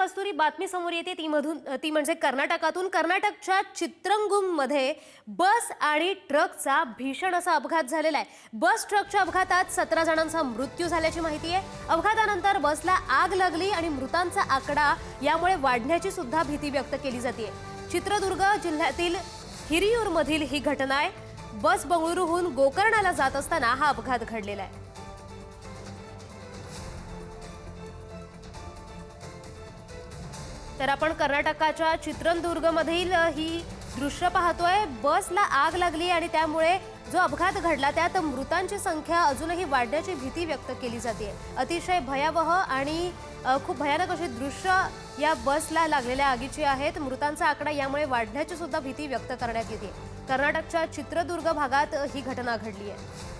कस्तुरी बातमी समोर येते ती म्हणजे कर्नाटकच्या चित्रंगुममध्ये बस आणि ट्रकचा भीषण असा अपघात झालेला आहे। बस ट्रकच्या अपघातात 17 जणांचा मृत्यू झाल्याची माहिती आहे। अपघातानंतर बसला आग लागली आणि मृतांचा आकडा यामुळे वाढण्याची सुद्धा भीती व्यक्त केली जाते। चित्रदुर्ग जिल्ह्यातील हिरियूरमधील ही घटना आहे। बस बंगळुरूहून गोकर्णाला जात असताना हा अपघात घडलेला आहे। तर आपण कर्नाटकाच्या चित्रदुर्गमधील ही दृश्य पाहतोय। बसला आग लागली आणि त्यामुळे जो अपघात घडला त्यात मृतांची संख्या अजूनही वाढण्याची भीती व्यक्त केली जाते। अतिशय भयावह आणि खूप भयानक अशी दृश्य या बसला लागलेल्या आगीची आहेत। मृतांचा आकडा यामुळे वाढण्याची सुद्धा भीती व्यक्त करण्यात येते। कर्नाटकच्या चित्रदुर्ग भागात ही घटना घडली आहे।